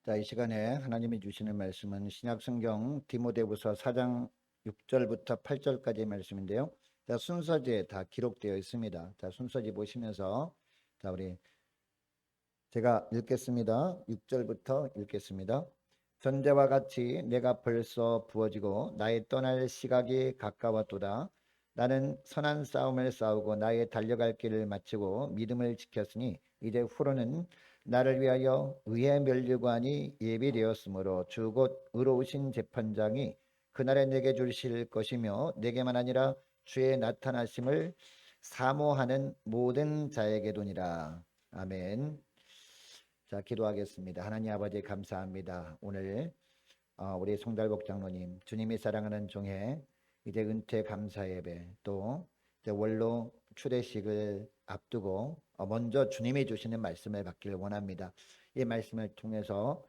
자, 이 시간에 하나님이 주시는 말씀은 신약성경 디모데후서 4장 6절부터 8절까지의 말씀인데요. 자, 순서지에 다 기록되어 있습니다. 자, 순서지 보시면서 우리 제가 읽겠습니다. 6절부터 읽겠습니다. 전제와 같이 내가 벌써 부어지고 나의 떠날 시각이 가까웠도다. 나는 선한 싸움을 싸우고 나의 달려갈 길을 마치고 믿음을 지켰으니 이제 후로는 나를 위하여 의의 면류관이 예비되었으므로 주 곧 의로우신 재판장이 그날에 내게 주실 것이며 내게만 아니라 주의 나타나심을 사모하는 모든 자에게도니라. 아멘. 자, 기도하겠습니다. 하나님 아버지 감사합니다. 오늘 우리 송달복 장로님, 주님이 사랑하는 종의 이제 은퇴 감사 예배, 또 이제 원로 추대식을 앞두고 먼저 주님이 주시는 말씀을 받기를 원합니다. 이 말씀을 통해서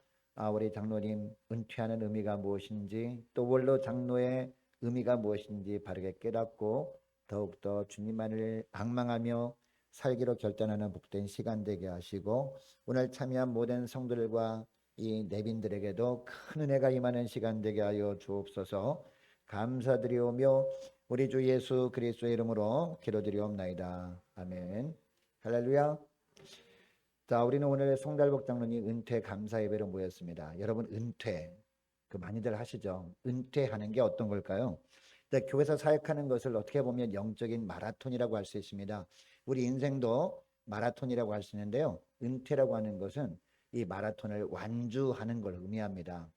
우리 장로님 은퇴하는 의미가 무엇인지, 또 원로 장로의 의미가 무엇인지 바르게 깨닫고 더욱더 주님만을 방망하며 살기로 결단하는 복된 시간 되게 하시고, 오늘 참여한 모든 성도들과 이 내빈들에게도 큰 은혜가 임하는 시간 되게 하여 주옵소서. 감사드리오며 우리 주 예수 그리스도의 이름으로 기도드리옵나이다. 아멘. 할렐루야. 자, 우리는 오늘 송달복 장로님 은퇴 감사 예배로 모였습니다. 여러분, 은퇴 많이들 하시죠? 은퇴하는 게 어떤 걸까요? 교회에서 사역하는 것을 어떻게 보면 영적인 마라톤이라고 할 수 있습니다. 우리 인생도 마라톤이라고 할 수 있는데요, 은퇴라고 하는 것은 이 마라톤을 완주하는 걸 의미합니다.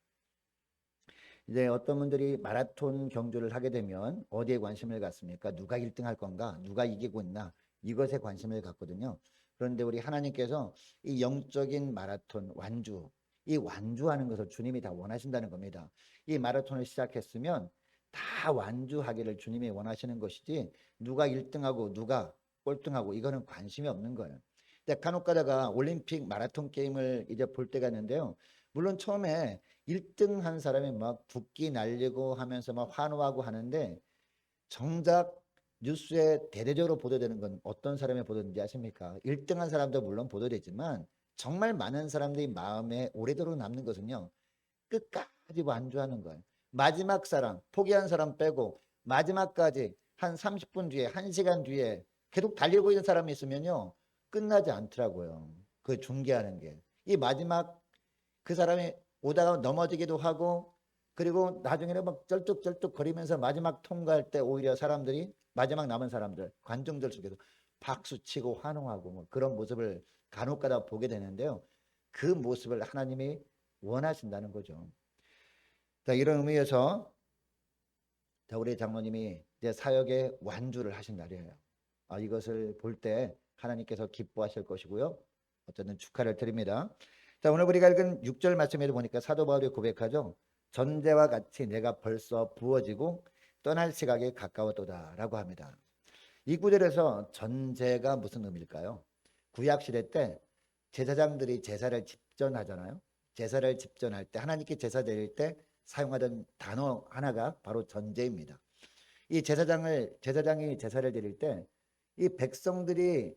이제 어떤 분들이 마라톤 경주를 하게 되면 어디에 관심을 갖습니까? 누가 1등 할 건가? 누가 이기고 있나? 이것에 관심을 갖거든요. 그런데 우리 하나님께서 이 영적인 마라톤 완주, 이 완주하는 것을 주님이 다 원하신다는 겁니다. 이 마라톤을 시작했으면 다 완주하기를 주님이 원하시는 것이지, 누가 1등하고 누가 꼴등하고 이거는 관심이 없는 거예요. 간혹 가다가 올림픽 마라톤 게임을 이제 볼 때가 있는데요, 물론 처음에 1등 한 사람이 막 국기 날리고 하면서 막 환호하고 하는데, 정작 뉴스에 대대적으로 보도되는 건 어떤 사람이 보도되는지 아십니까? 1등 한 사람도 물론 보도되지만 정말 많은 사람들이 마음에 오래도록 남는 것은요, 끝까지 완주하는 거예요. 마지막 사람, 포기한 사람 빼고 마지막까지 한 30분 뒤에, 1시간 뒤에 계속 달리고 있는 사람이 있으면요, 끝나지 않더라고요. 그 중계하는 게. 이 마지막 그 사람이 오다가 넘어지기도 하고, 그리고 나중에는 막 쩔뚝쩔뚝 거리면서 마지막 통과할 때 오히려 사람들이, 마지막 남은 사람들, 관중들 속에서 박수치고 환호하고 뭐 그런 모습을 간혹가다 보게 되는데요, 그 모습을 하나님이 원하신다는 거죠. 자, 이런 의미에서 우리 장로님이 이제 사역의 완주를 하신 날이에요. 이것을 볼 때 하나님께서 기뻐하실 것이고요, 어쨌든 축하를 드립니다. 자, 오늘 우리가 읽은 6절 말씀에도 보니까 사도 바울이 고백하죠. 전제와 같이 내가 벌써 부어지고 떠날 시각이 가까웠도다 라고 합니다. 이 구절에서 전제가 무슨 의미일까요? 구약시대 때 제사장들이 제사를 집전하잖아요. 제사를 집전할 때, 하나님께 제사 드릴 때 사용하던 단어 하나가 바로 전제입니다. 이 제사장이 제사를 드릴 때 이 백성들이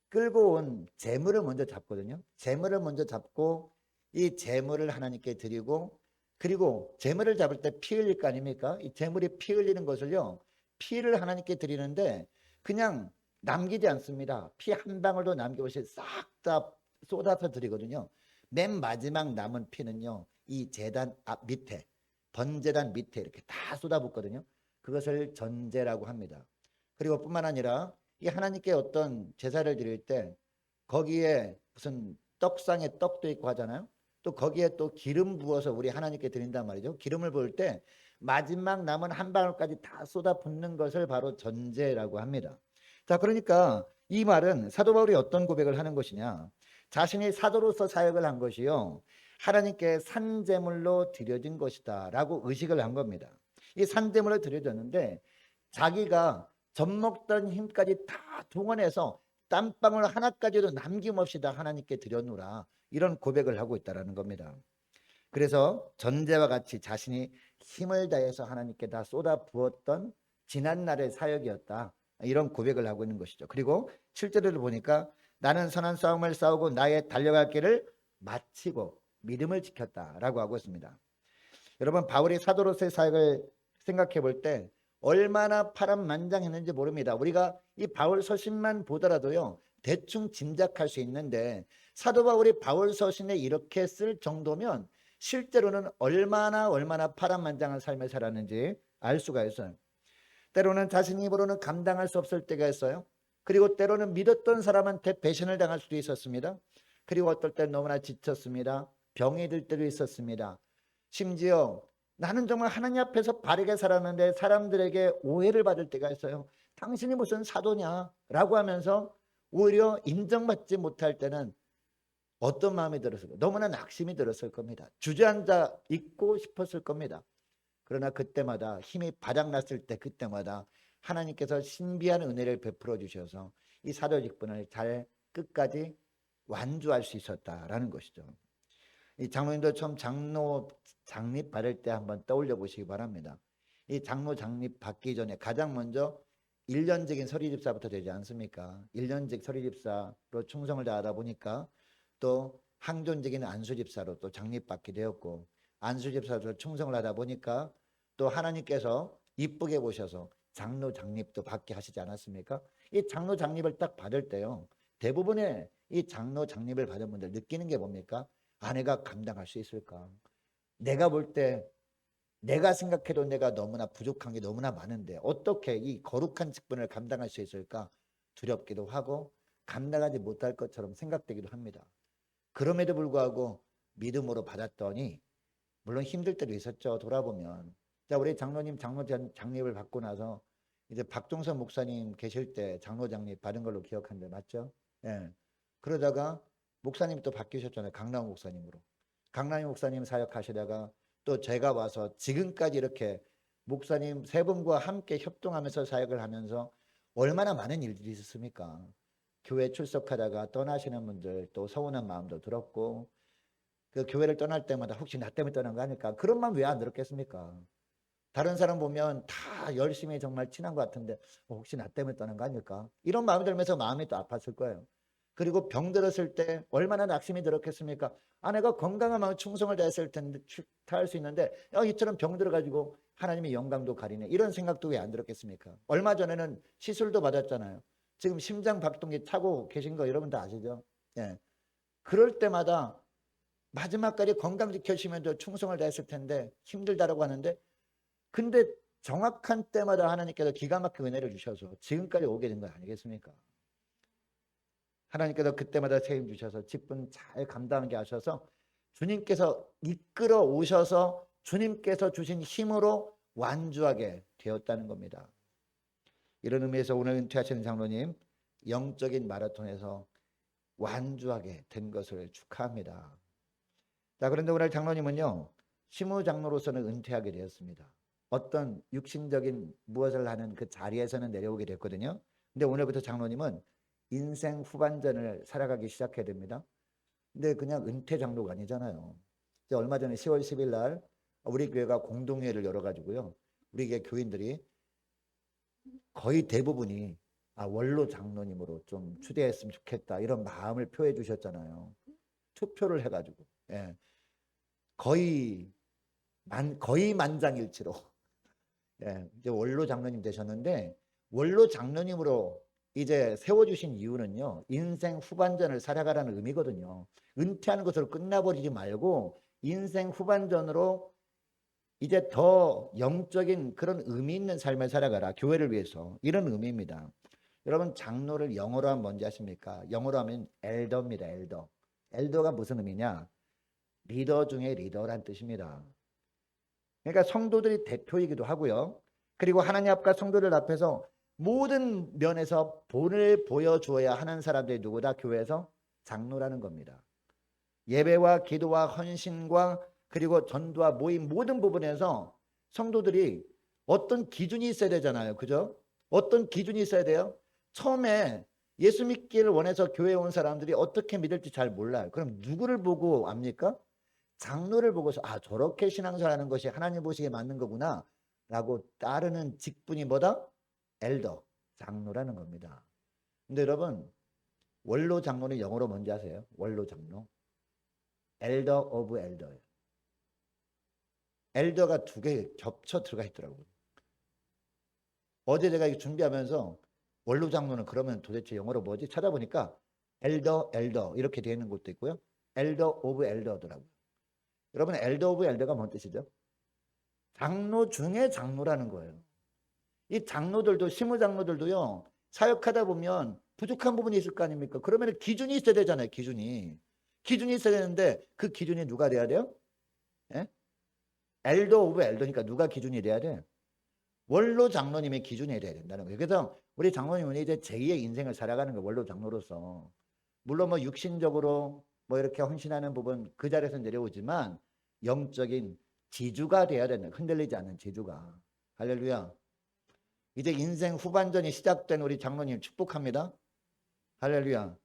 끌고 온 제물을 먼저 잡거든요. 제물을 먼저 잡고 이 제물을 하나님께 드리고, 그리고 제물을 잡을 때 피 흘릴 거 아닙니까? 이 제물이 피 흘리는 것을요, 피를 하나님께 드리는데 그냥 남기지 않습니다. 피 한 방울도 남김없이 싹 다 쏟아서 드리거든요. 맨 마지막 남은 피는요, 이 제단 앞 밑에, 번제단 밑에 이렇게 다 쏟아붓거든요. 그것을 전제라고 합니다. 그리고 뿐만 아니라 이 하나님께 어떤 제사를 드릴 때 거기에 무슨 떡상에 떡도 있고 하잖아요. 또 거기에 또 기름 부어서 우리 하나님께 드린단 말이죠. 기름을 부을 때 마지막 남은 한 방울까지 다 쏟아붓는 것을 바로 전제라고 합니다. 자, 그러니까 이 말은 사도 바울이 어떤 고백을 하는 것이냐, 자신이 사도로서 사역을 한 것이요, 하나님께 산제물로 드려진 것이다 라고 의식을 한 겁니다. 이 산제물로 드려졌는데 자기가 젖먹던 힘까지 다 동원해서 땀방울 하나까지도 남김없이 다 하나님께 드려놓으라, 이런 고백을 하고 있다는 겁니다. 그래서 전제와 같이 자신이 힘을 다해서 하나님께 다 쏟아 부었던 지난날의 사역이었다, 이런 고백을 하고 있는 것이죠. 그리고 7절을 보니까 나는 선한 싸움을 싸우고 나의 달려갈 길을 마치고, 믿음을 지켰다라고 하고 있습니다. 여러분, 바울이 사도로서의 사역을 생각해 볼 때 얼마나 파란만장했는지 모릅니다. 우리가 이 바울 서신만 보더라도요, 대충 짐작할 수 있는데 사도 바울이 바울 서신에 이렇게 쓸 정도면 실제로는 얼마나 파란만장한 삶을 살았는지 알 수가 있어요. 때로는 자신 힘으로는 감당할 수 없을 때가 있어요. 그리고 때로는 믿었던 사람한테 배신을 당할 수도 있었습니다. 그리고 어떨 땐 너무나 지쳤습니다. 병이 들 때도 있었습니다. 심지어 나는 정말 하나님 앞에서 바르게 살았는데 사람들에게 오해를 받을 때가 있어요. 당신이 무슨 사도냐? 라고 하면서 오히려 인정받지 못할 때는 어떤 마음이 들었을까? 너무나 낙심이 들었을 겁니다. 주저앉아 있고 싶었을 겁니다. 그러나 그때마다 힘이 바닥났을 때 그때마다 하나님께서 신비한 은혜를 베풀어 주셔서 이 사도 직분을 잘 끝까지 완주할 수 있었다라는 것이죠. 이 장로님도 처음 장로 장립 받을 때 한번 떠올려 보시기 바랍니다. 이 장로 장립 받기 전에 가장 먼저 1년직인 서리집사부터 되지 않습니까? 1년직 서리집사로 충성을 다하다 보니까 또 항존직인 안수집사로 또 장립받게 되었고, 안수집사로 충성을 하다 보니까 또 하나님께서 이쁘게 보셔서 장로 장립도 받게 하시지 않았습니까? 이 장로 장립을 딱 받을 때요, 대부분의 이 장로 장립을 받은 분들 느끼는 게 뭡니까? 아내가 감당할 수 있을까? 내가 볼 때 내가 생각해도 내가 너무나 부족한 게 너무나 많은데 어떻게 이 거룩한 직분을 감당할 수 있을까? 두렵기도 하고 감당하지 못할 것처럼 생각되기도 합니다. 그럼에도 불구하고 믿음으로 받았더니, 물론 힘들 때도 있었죠. 돌아보면. 자, 우리 장로님 장로 장립을 받고 나서 이제 박종선 목사님 계실 때 장로 장립 받은 걸로 기억하는데 맞죠? 예. 그러다가 목사님이 또 바뀌셨잖아요. 강남 목사님으로. 강남 목사님 사역하시다가 또 제가 와서 지금까지 이렇게 목사님 세 분과 함께 협동하면서 사역을 하면서 얼마나 많은 일들이 있었습니까? 교회 출석하다가 떠나시는 분들 또 서운한 마음도 들었고, 그 교회를 떠날 때마다 혹시 나 때문에 떠난 거 아닐까? 그런 마음 왜 안 들었겠습니까? 다른 사람 보면 다 열심히 정말 친한 것 같은데 혹시 나 때문에 떠난 거 아닐까? 이런 마음이 들면서 마음이 또 아팠을 거예요. 그리고 병 들었을 때 얼마나 낙심이 들었겠습니까? 아내가 건강한 마음 충성을 다했을 텐데 다할 수 있는데 이처럼 병 들어가지고 하나님의 영광도 가리네, 이런 생각도 왜 안 들었겠습니까? 얼마 전에는 시술도 받았잖아요. 지금 심장 박동기 차고 계신 거 여러분 다 아시죠? 예. 그럴 때마다 마지막까지 건강 지켜주시면서 충성을 다했을 텐데 힘들다라고 하는데, 근데 정확한 때마다 하나님께서 기가 막힌 은혜를 주셔서 지금까지 오게 된 거 아니겠습니까? 하나님께서 그때마다 책임 주셔서 직분 잘 감당하게 하셔서 주님께서 이끌어 오셔서 주님께서 주신 힘으로 완주하게 되었다는 겁니다. 이런 의미에서 오늘 은퇴하시는 장로님 영적인 마라톤에서 완주하게 된 것을 축하합니다. 자, 그런데 오늘 장로님은요, 시무 장로로서는 은퇴하게 되었습니다. 어떤 육신적인 무엇을 하는 그 자리에서는 내려오게 됐거든요. 근데 오늘부터 장로님은 인생 후반전을 살아가기 시작해야 됩니다. 근데 그냥 은퇴 장로가 아니잖아요. 얼마 전에 10월 10일 날 우리 교회가 공동회의를 열어가지고요, 우리 교회 교인들이 거의 대부분이 원로 장로님으로 좀 추대했으면 좋겠다 이런 마음을 표해 주셨잖아요. 투표를 해가지고. 예. 거의 만장일치로 예, 이제 원로 장로님 되셨는데, 원로 장로님으로 이제 세워주신 이유는요, 인생 후반전을 살아가라는 의미거든요. 은퇴하는 것으로 끝나버리지 말고 인생 후반전으로 이제 더 영적인 그런 의미 있는 삶을 살아가라, 교회를 위해서, 이런 의미입니다. 여러분, 장로를 영어로 하면 뭔지 아십니까? 영어로 하면 엘더입니다. 엘더. 엘더가 무슨 의미냐? 리더 중에 리더란 뜻입니다. 그러니까 성도들이 대표이기도 하고요. 그리고 하나님 앞과 성도들 앞에서 모든 면에서 본을 보여주어야 하는 사람들이 누구다? 교회에서 장로라는 겁니다. 예배와 기도와 헌신과 그리고 전도와 모임 모든 부분에서 성도들이 어떤 기준이 있어야 되잖아요. 그죠? 어떤 기준이 있어야 돼요? 처음에 예수 믿기를 원해서 교회에 온 사람들이 어떻게 믿을지 잘 몰라요. 그럼 누구를 보고 압니까? 장로를 보고서 저렇게 신앙생활하는 것이 하나님 보시기에 맞는 거구나 라고 따르는 직분이 뭐다? 엘더, 장로라는 겁니다. 근데 여러분, 원로 장로는 영어로 뭔지 아세요? 원로 장로. 엘더 오브 엘더예요. 엘더가 두 개 겹쳐 들어가 있더라고요. 어제 제가 이거 준비하면서 원로 장로는 그러면 도대체 영어로 뭐지? 찾아보니까 엘더 이렇게 되어 있는 것도 있고요. 엘더 오브 엘더더라고요. 여러분 엘더 오브 엘더가 뭔 뜻이죠? 장로 중에 장로라는 거예요. 이 장로들도 시무 장로들도요. 사역하다 보면 부족한 부분이 있을 거 아닙니까? 그러면 기준이 있어야 되잖아요. 기준이 있어야 되는데 그 기준이 누가 돼야 돼요? 예? 엘더 오브 엘더니까 누가 기준이 돼야 돼? 원로 장로님의 기준이 돼야 된다는 거예요. 그래서 우리 장로님은 이제 제2의 인생을 살아가는 거예요. 원로 장로로서. 물론 뭐 육신적으로 뭐 이렇게 헌신하는 부분 그 자리에서 내려오지만 영적인 지주가 돼야 되는, 흔들리지 않는 지주가. 할렐루야. 이제 인생 후반전이 시작된 우리 장로님 축복합니다. 할렐루야.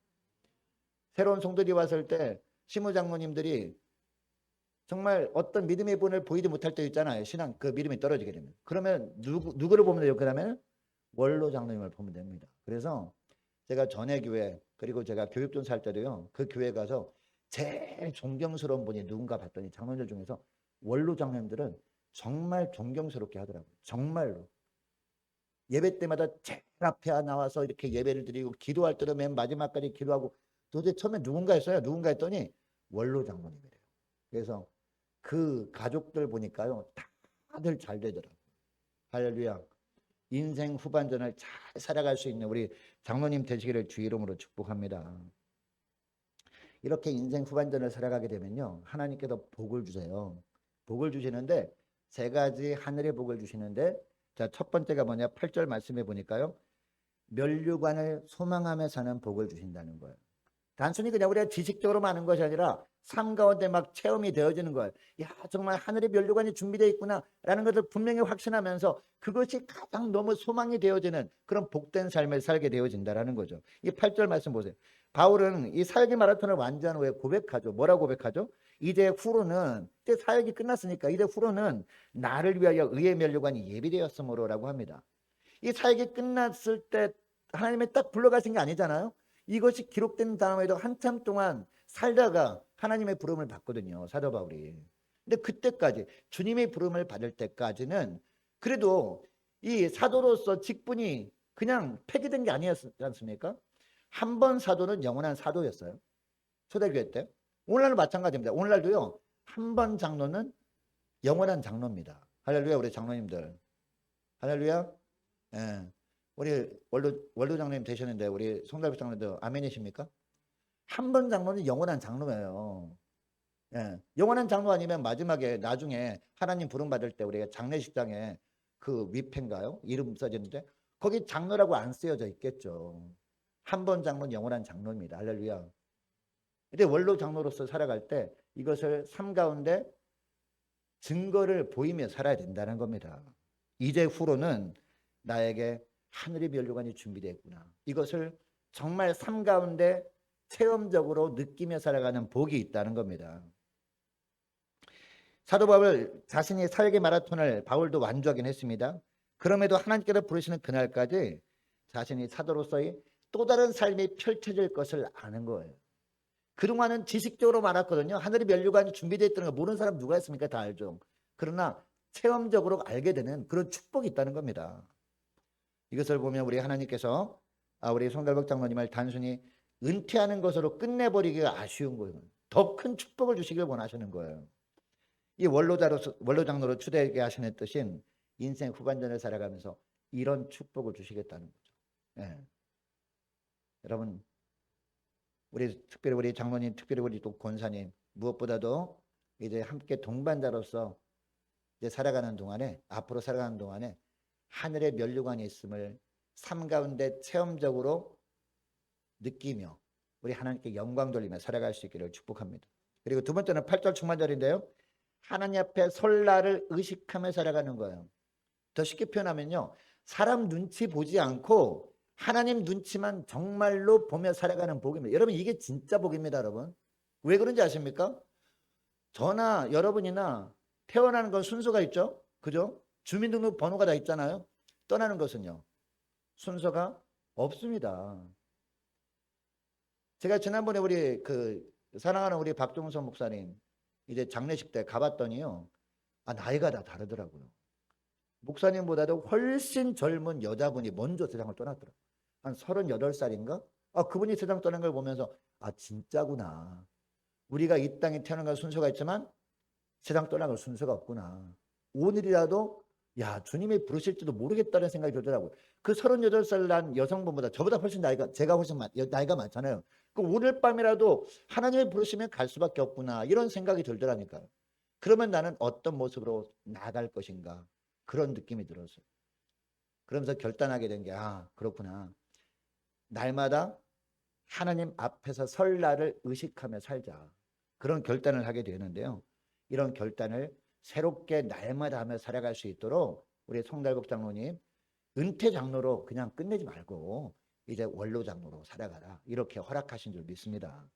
새로운 성도들이 왔을 때 시무 장로님들이 정말 어떤 믿음의 분을 보이지 못할 때 있잖아요. 신앙 그 믿음이 떨어지게 되면. 그러면 누구를 보면 돼요? 그다음에는 원로 장로님을 보면 됩니다. 그래서 제가 전에 교회 그리고 제가 교육전사 할 때도요. 그 교회 가서 제일 존경스러운 분이 누군가 봤더니 장로님들 중에서 원로 장로님들은 정말 존경스럽게 하더라고요. 정말로. 예배 때마다 제일 앞에 나와서 이렇게 예배를 드리고 기도할 때도 맨 마지막까지 기도하고 도대체 처음에 누군가 했어요. 누군가 했더니 원로 장로님이래요. 그래서 그 가족들 보니까요. 다들 잘 되더라고요. 할렐루야. 인생 후반전을 잘 살아갈 수 있는 우리 장로님 되시기를 주 이름으로 축복합니다. 이렇게 인생 후반전을 살아가게 되면요. 하나님께서 복을 주세요. 복을 주시는데 세 가지 하늘의 복을 주시는데 자, 첫 번째가 뭐냐? 8절 말씀해 보니까요. 면류관을 소망하며 사는 복을 주신다는 거예요. 단순히 그냥 우리가 지식적으로 아는 것이 아니라 삶 가운데 막 체험이 되어지는 거예요. 야, 정말 하늘의 면류관이 준비되어 있구나라는 것을 분명히 확신하면서 그것이 가장 너무 소망이 되어지는 그런 복된 삶을 살게 되어진다라는 거죠. 이 8절 말씀 보세요. 바울은 이 사역의 마라톤을 완주한 후에 고백하죠. 뭐라고 고백하죠? 이제 후로는, 이제 사역이 끝났으니까 이제 후로는 나를 위하여 의의 면류관이 예비되었으므로라고 합니다. 이 사역이 끝났을 때 하나님이 딱 불러가신 게 아니잖아요. 이것이 기록된 다음에도 한참 동안 살다가 하나님의 부름을 받거든요. 사도 바울이. 근데 그때까지 주님의 부름을 받을 때까지는 그래도 이 사도로서 직분이 그냥 폐기된 게 아니었지 않습니까? 한 번 사도는 영원한 사도였어요. 초대교회 때. 오늘날도 마찬가지입니다. 오늘날도요. 한 번 장로는 영원한 장로입니다. 할렐루야 우리 장로님들. 할렐루야. 예. 우리 원로 장로님 되셨는데 우리 송달백 장로님도 아멘이십니까? 한 번 장로는 영원한 장로예요. 예. 영원한 장로 아니면 마지막에 나중에 하나님 부름 받을 때 우리가 장례식장에 그 위패인가요? 이름 써졌는데 거기 장로라고 안 쓰여져 있겠죠. 한 번 장로는 영원한 장로입니다. 할렐루야. 근데 원로 장로로서 살아갈 때 이것을 삶 가운데 증거를 보이며 살아야 된다는 겁니다. 이제 후로는 나에게 하늘의 면류관이 준비되어 있구나. 이것을 정말 삶 가운데 체험적으로 느끼며 살아가는 복이 있다는 겁니다. 사도 바울 자신이 사역의 마라톤을 바울도 완주하긴 했습니다. 그럼에도 하나님께서 부르시는 그날까지 자신이 사도로서의 또 다른 삶이 펼쳐질 것을 아는 거예요. 그동안은 지식적으로 많았거든요. 하늘의 면류관이 준비되어 있다는 거 모르는 사람 누가 있습니까? 다 알죠. 그러나 체험적으로 알게 되는 그런 축복이 있다는 겁니다. 이것을 보면 우리 하나님께서 우리 송달복 장로님을 단순히 은퇴하는 것으로 끝내버리기가 아쉬운 거예요. 더 큰 축복을 주시길 원하시는 거예요. 이 원로 장로로 추대하게 하시는 뜻인 인생 후반전을 살아가면서 이런 축복을 주시겠다는 거죠. 예. 여러분, 특별히 우리 장로님, 특별히 우리 또 권사님, 무엇보다도 이제 함께 동반자로서 이제 살아가는 동안에, 앞으로 살아가는 동안에 하늘의 면류관이 있음을 삶 가운데 체험적으로 느끼며 우리 하나님께 영광 돌리며 살아갈 수 있기를 축복합니다. 그리고 두 번째는 8절 중반절인데요. 하나님 앞에 설날을 의식하며 살아가는 거예요. 더 쉽게 표현하면요. 사람 눈치 보지 않고 하나님 눈치만 정말로 보며 살아가는 복입니다. 여러분 이게 진짜 복입니다. 여러분. 왜 그런지 아십니까? 저나 여러분이나 태어나는 건 순서가 있죠. 그죠? 주민등록 번호가 다 있잖아요. 떠나는 것은요. 순서가 없습니다. 제가 지난번에 우리 그 사랑하는 우리 박종선 목사님, 이제 장례식 때 가봤더니요. 나이가 다 다르더라고요. 목사님보다도 훨씬 젊은 여자분이 먼저 세상을 떠났더라고요. 한 38살인가? 그분이 세상 떠난 걸 보면서 진짜구나. 우리가 이 땅에 태어난 건 순서가 있지만 세상 떠난 건 순서가 없구나. 오늘이라도 주님이 부르실지도 모르겠다는 생각이 들더라고요. 그 38살 난 여성분보다 저보다 훨씬 제가 훨씬 나이가 많잖아요. 그 오늘 밤이라도 하나님이 부르시면 갈 수밖에 없구나. 이런 생각이 들더라니까요. 그러면 나는 어떤 모습으로 나아갈 것인가. 그런 느낌이 들었어요. 그러면서 결단하게 된 게 그렇구나. 날마다 하나님 앞에서 설 날을 의식하며 살자. 그런 결단을 하게 되는데요. 이런 결단을 새롭게 날마다 하며 살아갈 수 있도록 우리 송달복 장로님 은퇴 장로로 그냥 끝내지 말고 이제 원로 장로로 살아가라. 이렇게 허락하신 줄 믿습니다.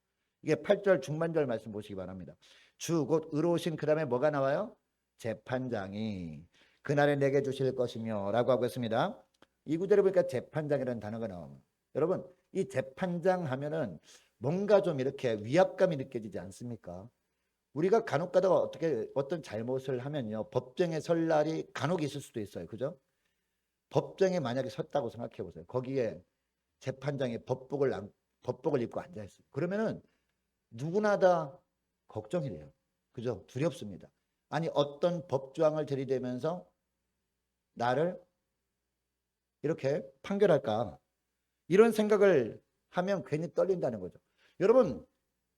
이게 8절 중반절 말씀 보시기 바랍니다. 주 곧 의로우신 그 다음에 뭐가 나와요? 재판장이 그날에 내게 주실 것이며 라고 하고 있습니다. 이 구절을 보니까 재판장이라는 단어가 나옵니다. 여러분 이 재판장 하면은 뭔가 좀 이렇게 위압감이 느껴지지 않습니까? 우리가 간혹 가다가 어떤 잘못을 하면요. 법정에 설 날이 간혹 있을 수도 있어요. 그죠? 법정에 만약에 섰다고 생각해 보세요. 거기에 재판장이 법복을 입고 앉아 있어요. 그러면은 누구나 다 걱정이 돼요. 그죠? 두렵습니다. 어떤 법조항을 들이대면서 나를 이렇게 판결할까? 이런 생각을 하면 괜히 떨린다는 거죠. 여러분,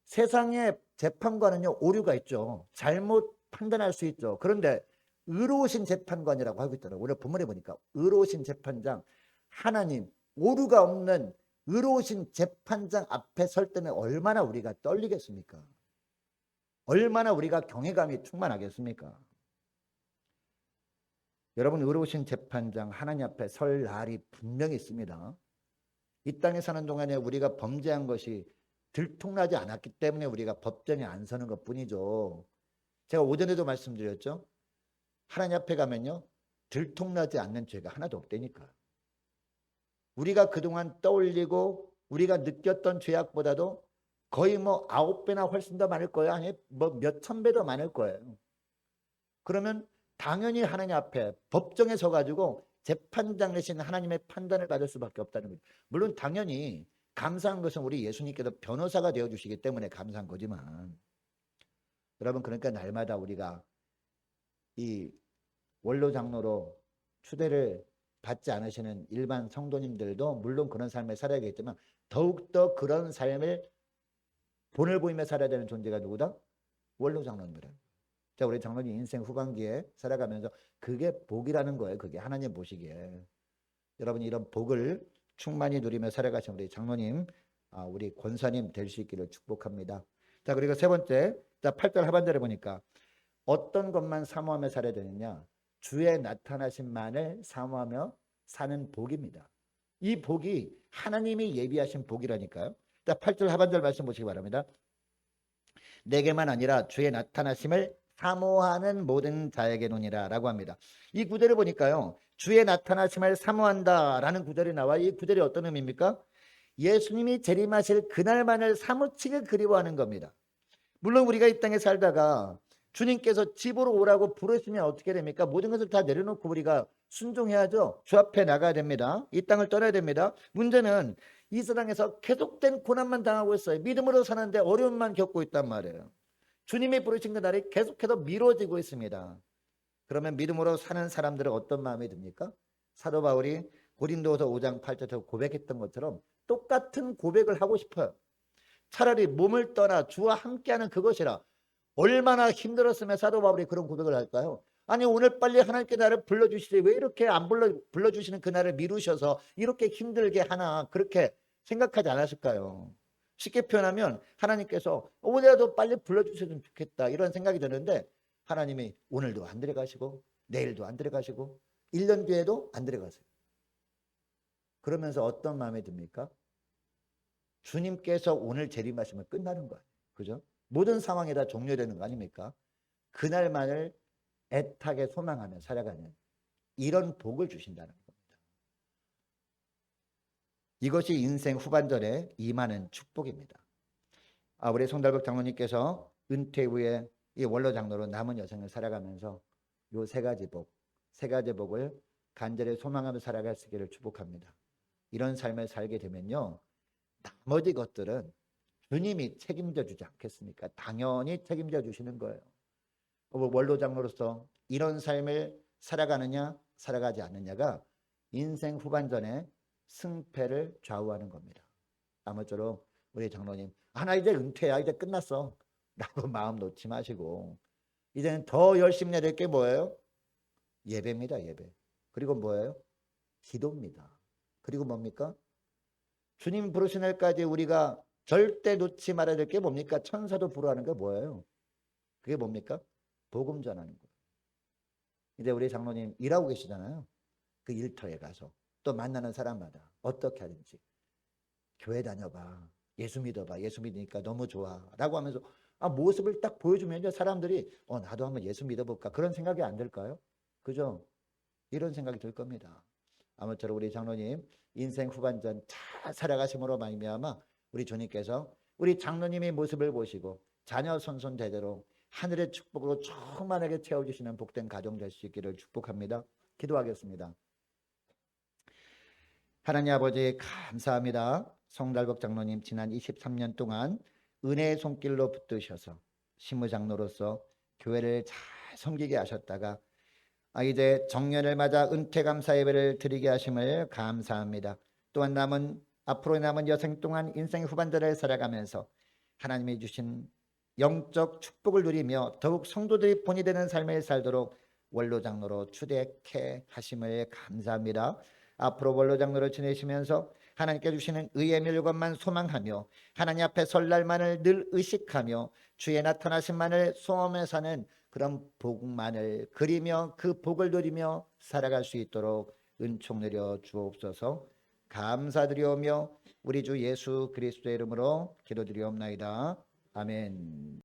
세상의 재판관은요, 오류가 있죠. 잘못 판단할 수 있죠. 그런데 의로우신 재판관이라고 하고 있더라고요. 오늘 본문에 보니까 의로우신 재판장, 하나님, 오류가 없는 의로우신 재판장 앞에 설 때는 얼마나 우리가 떨리겠습니까? 얼마나 우리가 경외감이 충만하겠습니까? 여러분, 의로우신 재판장 하나님 앞에 설 날이 분명히 있습니다. 이 땅에 사는 동안에 우리가 범죄한 것이 들통나지 않았기 때문에 우리가 법정에 안 서는 것뿐이죠. 제가 오전에도 말씀드렸죠. 하나님 앞에 가면요. 들통나지 않는 죄가 하나도 없다니까. 우리가 그동안 떠올리고 우리가 느꼈던 죄악보다도 거의 9배나 훨씬 더 많을 거예요. 아니 몇천 배 더 많을 거예요. 그러면 당연히 하나님 앞에 법정에 서가지고 재판장 되신 하나님의 판단을 받을 수밖에 없다는 거죠. 물론 당연히 감사한 것은 우리 예수님께서 변호사가 되어주시기 때문에 감사한 거지만 여러분 그러니까 날마다 우리가 이 원로 장로로 추대를 받지 않으시는 일반 성도님들도 물론 그런 삶을 살아야겠지만 더욱더 그런 삶을 본을 보이며 살아야 되는 존재가 누구다? 원로 장로님이다. 자, 우리 장로님 인생 후반기에 살아가면서 그게 복이라는 거예요. 그게 하나님 보시기에. 여러분이 이런 복을 충만히 누리며 살아가신 우리 장로님, 우리 권사님 될 수 있기를 축복합니다. 자, 그리고 세 번째, 자, 8절 하반절에 보니까 어떤 것만 사모하며 살아야 되느냐? 주의 나타나심만을 사모하며 사는 복입니다. 이 복이 하나님이 예비하신 복이라니까요. 자, 8절 하반절 말씀 보시기 바랍니다. 내게만 아니라 주의 나타나심을 사모하는 모든 자에게노니라 라고 합니다. 이 구절을 보니까요. 주의 나타나심을 사모한다라는 구절이 나와. 이 구절이 어떤 의미입니까? 예수님이 재림하실 그날만을 사무치게 그리워하는 겁니다. 물론 우리가 이 땅에 살다가 주님께서 집으로 오라고 부르시면 어떻게 됩니까? 모든 것을 다 내려놓고 우리가 순종해야죠. 주 앞에 나가야 됩니다. 이 땅을 떠나야 됩니다. 문제는 이 세상에서 계속된 고난만 당하고 있어요. 믿음으로 사는데 어려움만 겪고 있단 말이에요. 주님이 부르신 그 날이 계속해서 미뤄지고 있습니다. 그러면 믿음으로 사는 사람들은 어떤 마음이 듭니까? 사도 바울이 고린도서 5장 8절에서 고백했던 것처럼 똑같은 고백을 하고 싶어요. 차라리 몸을 떠나 주와 함께하는 그것이라. 얼마나 힘들었으면 사도 바울이 그런 고백을 할까요? 아니 오늘 빨리 하나님께 나를 불러주시지 왜 이렇게 안 불러주시는 그날을 미루셔서 이렇게 힘들게 하나 그렇게 생각하지 않았을까요? 쉽게 표현하면 하나님께서 오늘이라도 빨리 불러주셨으면 좋겠다 이런 생각이 드는데 하나님이 오늘도 안 들어가시고 내일도 안 들어가시고 1년 뒤에도 안 들어가세요. 그러면서 어떤 마음이 듭니까? 주님께서 오늘 재림하시면 끝나는 거예요. 그죠? 모든 상황이 다 종료되는 거 아닙니까? 그날만을 애타게 소망하며 살아가는 이런 복을 주신다는 겁니다. 이것이 인생 후반전에 임하는 축복입니다. 우리 송달복 장로님께서 은퇴 후에 이 원로 장로로 남은 여생을 살아가면서 요 세 가지 복을 간절히 소망하며 살아갈 수 있기를 축복합니다. 이런 삶을 살게 되면요, 나머지 것들은 주님이 책임져 주지 않겠습니까? 당연히 책임져 주시는 거예요. 원로 장로로서 이런 삶을 살아가느냐 살아가지 않느냐가 인생 후반전에 승패를 좌우하는 겁니다. 아무쪼록 우리 장로님, 나 이제 은퇴야, 이제 끝났어 라고 마음 놓지 마시고, 이제는 더 열심히 해야 될 게 뭐예요? 예배입니다. 예배. 그리고 뭐예요? 기도입니다. 그리고 뭡니까? 주님 부르신 날까지 우리가 절대 놓지 말아야 될 게 뭡니까? 천사도 부르하는 게 뭐예요? 그게 뭡니까? 복음 전하는 거예요. 이제 우리 장로님 일하고 계시잖아요. 그 일터에 가서 또 만나는 사람마다 어떻게 하든지 교회 다녀봐, 예수 믿어봐, 예수 믿으니까 너무 좋아 라고 하면서 모습을 딱 보여주면 이제 사람들이 나도 한번 예수 믿어볼까, 그런 생각이 안 들까요? 그죠? 이런 생각이 들 겁니다. 아무쪼록 우리 장로님 인생 후반전 잘 살아가심으로 말미암아 우리 주님께서 우리 장로님의 모습을 보시고 자녀 손손 대대로 하늘의 축복으로 충만하게 채워주시는 복된 가정 될 수 있기를 축복합니다. 기도하겠습니다. 하나님 아버지 감사합니다. 송달복 장로님 지난 23년 동안 은혜의 손길로 붙드셔서 신무장로로서 교회를 잘 섬기게 하셨다가 이제 정년을 맞아 은퇴 감사 예배를 드리게 하심을 감사합니다. 또한 앞으로 남은 여생 동안 인생 후반전을 살아가면서 하나님이 주신 영적 축복을 누리며 더욱 성도들이 본이 되는 삶을 살도록 원로 장로로 추대케 하심을 감사합니다. 앞으로 원로 장로를 지내시면서 하나님께 주시는 의의 멸관만 소망하며 하나님 앞에 설 날만을 늘 의식하며 주의 나타나심만을 소원하며 사는 그런 복만을 그리며 그 복을 누리며 살아갈 수 있도록 은총 내려 주옵소서. 감사드리오며 우리 주 예수 그리스도의 이름으로 기도드리옵나이다. 아멘.